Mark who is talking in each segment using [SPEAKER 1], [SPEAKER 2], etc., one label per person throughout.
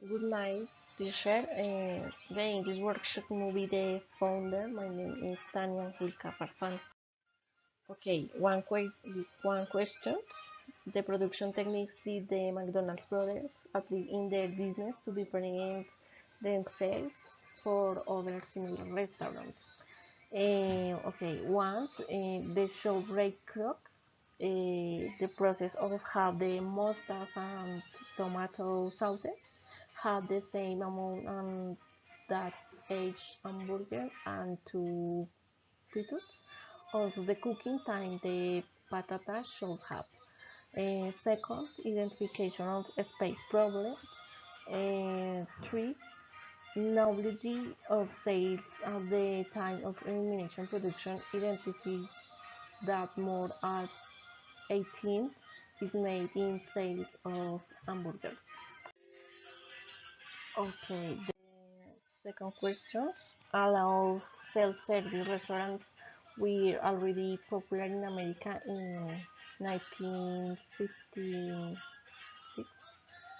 [SPEAKER 1] Good night, teacher. The English workshop movie The Founder. My name is Tanya Hulka Farfan. Okay, one question. The production techniques did the McDonald's brothers apply in their business to differentiate themselves for other similar restaurants? Okay, one, the show break crock, the process of have the mustard and tomato sauces have the same amount that aged hamburger and two fritters. Also, the cooking time the patatas should have. Second, identification of space problems. Three, knowledge of sales at the time of elimination production identify that more at 18 is made in sales of hamburger. Okay, the second question. Allow self-service restaurants were already popular in America in 1956.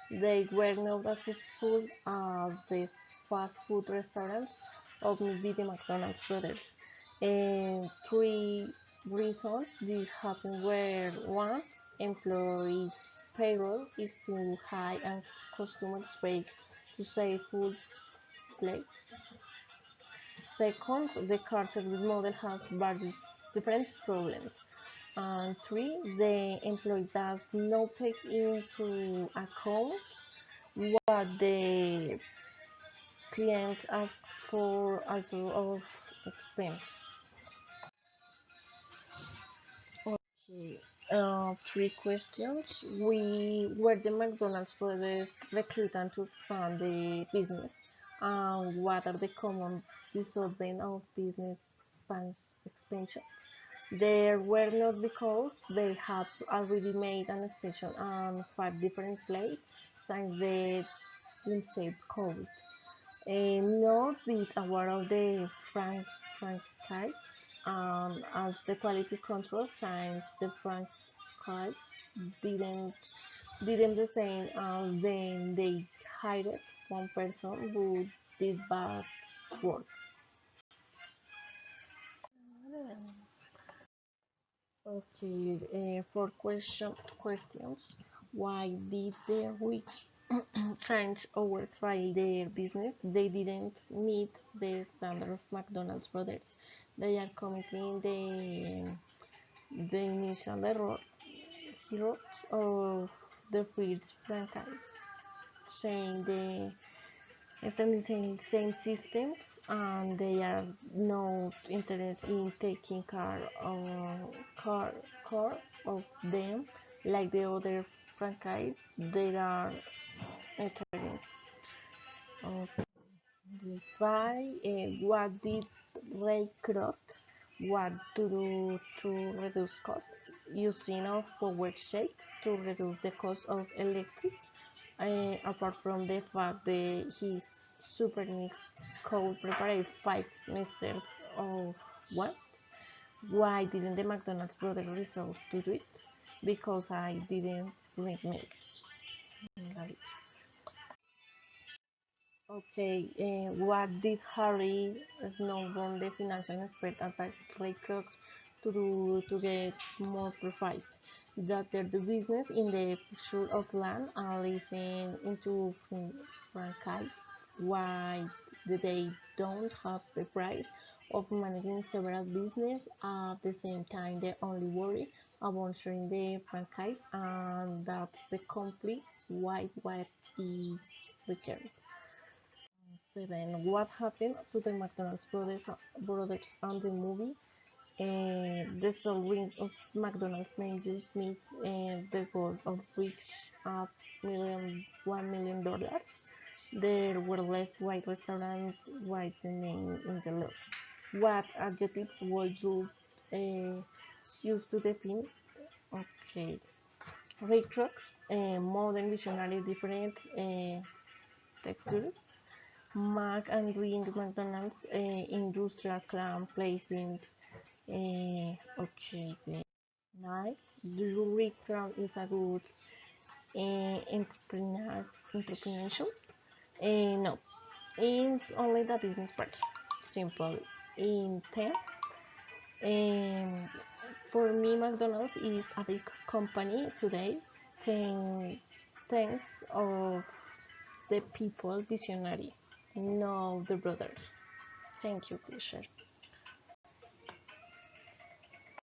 [SPEAKER 1] They were not as successful as the fast food restaurants of the McDonald's brothers. Three reasons this happened were: one, employees' payroll is too high and customers pay to save food plate. Second, the car service model has various different problems. And three, the employee does not take into account what the client asks for also of expense. Okay, three questions. We were the McDonald's brothers recruiting to expand the business. What are the common disadvantages of business expansion? They were not because they had already made an expansion on five different places since the themselves code. Not be aware of the franchise as the quality control since the franchise didn't didn't the same as then they hired one person who did bad work. Okay, for questions, why did the rich French always fail their business? They didn't meet the standard of McDonald's brothers. They are committing the initial heroes of the first franchise, saying the same systems and they are not interested in taking care, care of them like the other franchise they are entering. Okay. Why? What did Ray Kroc want to do to reduce costs? Using of power shake to reduce the cost of electric. Apart from the fact that his super mix could prepare five mixtures of what? Why didn't the McDonald's brother resort to do it? Because I didn't drink milk. Okay, what did Harry Snowden, the financial expert, advise Ray Kroc to do to get more profit? That they do business in the picture of land and listen into franchise. Why they don't have the price of managing several business at the same time? They only worry about sharing the franchise and that the complete what is required. 7. What happened to the McDonald's brothers and the movie? The solving of McDonald's name just meet the goal of which $1 million. There were less white restaurants with the name in the law. What adjectives would you use to define? Okay. Ray Kroc's modern visionary different textures. Mac and Green McDonald's industrial clam placing. Okay, the night. Drew Crown is a good entrepreneurship. No, it's only the business part. Simple. In 10, um, for me, McDonald's is a big company today. Thanks of the people visionary, no the brothers. Thank you, Fisher.